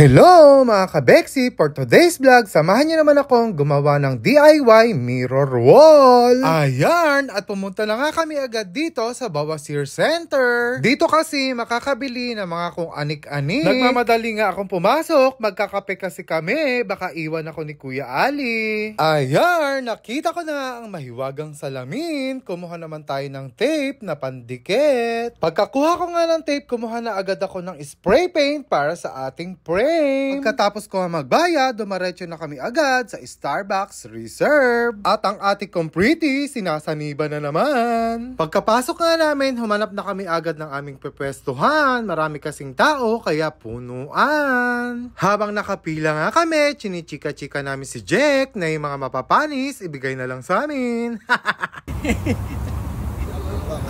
Hello mga kabeksi! For today's vlog, samahan niyo naman akong gumawa ng DIY mirror wall. Ayan! At pumunta na nga kami agad dito sa Bawasir Center. Dito kasi makakabili ng mga kung anik-anik. Nagmamadali nga akong pumasok. Magkakape kasi kami. Baka iwan ako ni Kuya Ali. Ayan! Nakita ko na ang mahiwagang salamin. Kumuha naman tayo ng tape na pandikit. Pagkakuha ko nga ng tape, kumuha na agad ako ng spray paint para sa ating frame. Pagkatapos ko magbayad, dumaretso na kami agad sa Starbucks Reserve. At ang ating pretty, sinasaniba na naman. Pagkapasok nga namin, humanap na kami agad ng aming pepwestuhan. Marami kasing tao, kaya punuan. Habang nakapila nga kami, chinichika-chika namin si Jack na yung mga mapapanis, ibigay na lang sa amin.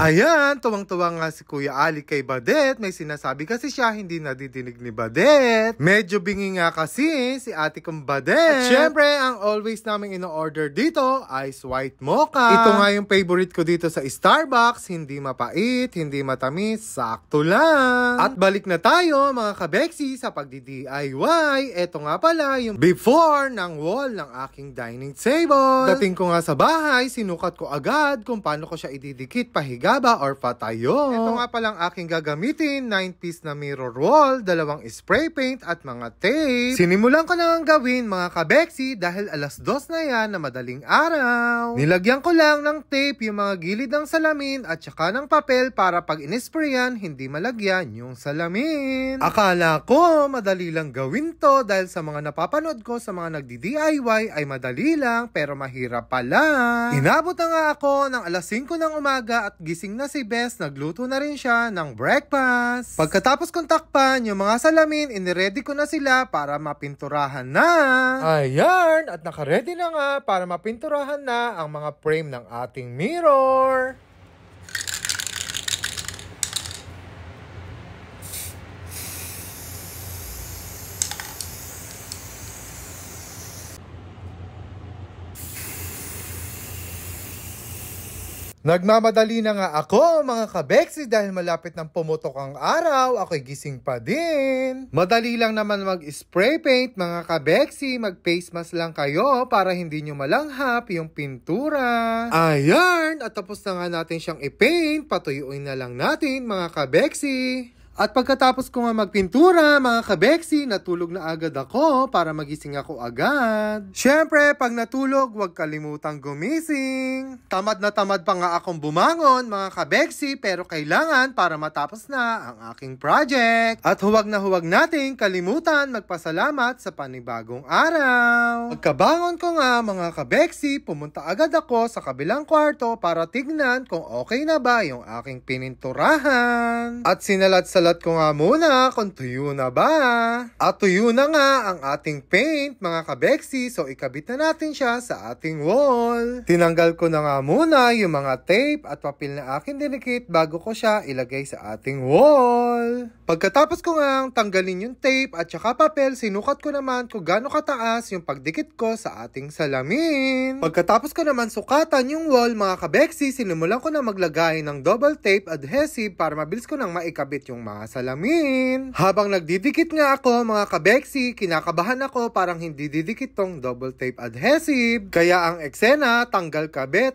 Ayan, tuwang-tuwa nga si Kuya Ali kay Badet. May sinasabi kasi siya, hindi nadidinig ni Badet. Medyo bingi nga kasi si ate kong Badet. At syempre, ang always naming ino-order dito, ice white mocha. Ito nga yung favorite ko dito sa Starbucks. Hindi mapait, hindi matamis, sakto lang. At balik na tayo mga kabeksi sa pagdi-DIY. Ito nga pala yung before ng wall ng aking dining table. Dating ko nga sa bahay, sinukat ko agad kung paano ko siya ididikit, pahiga ba or patayo. Ito nga palang aking gagamitin, 9-piece na mirror wall, 2 spray paint at mga tape. Sinimulan ko na ang gawin mga kabeksi dahil alas 2 na yan na madaling araw. Nilagyan ko lang ng tape yung mga gilid ng salamin at saka ng papel para pag inisprayan, hindi malagyan yung salamin. Akala ko madali lang gawin to dahil sa mga napapanood ko sa mga nagdi-DIY ay madali lang pero mahirap pala. Inabot na nga ako ng alas 5 ng umaga at gising na si Bess, nagluto na rin siya ng breakfast. Pagkatapos kong takpan yung mga salamin, iniready ko na sila para mapinturahan na. Ayan, at nakaredy na nga para mapinturahan na ang mga frame ng ating mirror. Nagmamadali na nga ako mga kabeksi dahil malapit ng pumutok ang araw, ako'y gising pa din. Madali lang naman mag-spray paint mga kabeksi, mag-face mask lang kayo para hindi nyo malanghap yung pintura. Ayan, at tapos na nga natin siyang i-paint, patuyuin na lang natin mga kabeksi. At pagkatapos ko nga magpintura, mga kabeksi, natulog na agad ako para magising ako agad. Syempre, pag natulog, huwag kalimutang gumising. Tamad na tamad pa nga akong bumangon, mga kabeksi, pero kailangan para matapos na ang aking project. At huwag na huwag nating kalimutan magpasalamat sa panibagong araw. Pagkabangon ko nga, mga kabeksi, pumunta agad ako sa kabilang kwarto para tignan kung okay na ba yung aking pininturahan. At sinalat-salat ko nga muna kung tuyo na ba. At tuyo na nga ang ating paint mga kabeksi, so ikabit na natin siya sa ating wall. Tinanggal ko na nga muna yung mga tape at papel na aking dinikit bago ko siya ilagay sa ating wall. Pagkatapos ko nga tanggalin yung tape at saka papel, sinukat ko naman kung gaano kataas yung pagdikit ko sa ating salamin. Pagkatapos ko naman sukatan yung wall mga kabeksi, sinimulan ko na maglagay ng double tape adhesive para mabilis ko nang maikabit yung mga salamin. Habang nagdidikit nga ako mga kabeksi, kinakabahan ako parang hindi didikit tong double tape adhesive. Kaya ang eksena, tanggal kabit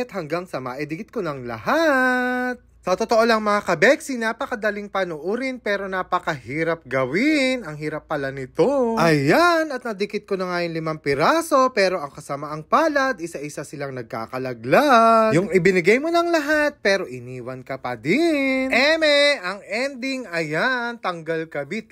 hanggang sa maidikit ko ng lahat. Sa totoo lang mga kabeksi, napakadaling panuurin pero napakahirap gawin. Ang hirap pala nito. Ayan, at nadikit ko na nga yung 5 piraso pero ang kasamaang palad, isa-isa silang nagkakalaglag. Yung ibinigay mo ng lahat pero iniwan ka pa din. Ang ending, ayan, tanggal kabit,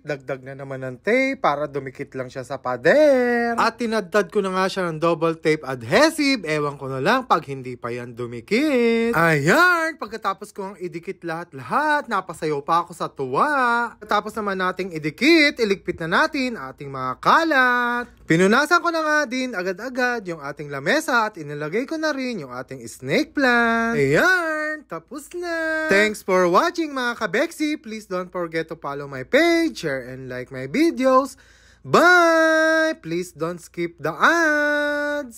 dagdag na naman ng tape para dumikit lang siya sa pader. At tinaddad ko na nga siya ng double tape adhesive, ewan ko na lang pag hindi pa yan dumikit. Ayan, pagkatapos kong idikit lahat-lahat, napasayaw pa ako sa tuwa. Pagkatapos naman nating idikit, iligpit na natin ating mga kalat. Pinunasan ko na nga din agad-agad yung ating lamesa at inilagay ko na rin yung ating snake plant. Ayan, tapos na. Thanks for watching mga kabeksi. Please don't forget to follow my page, share and like my videos. Bye! Please don't skip the ad.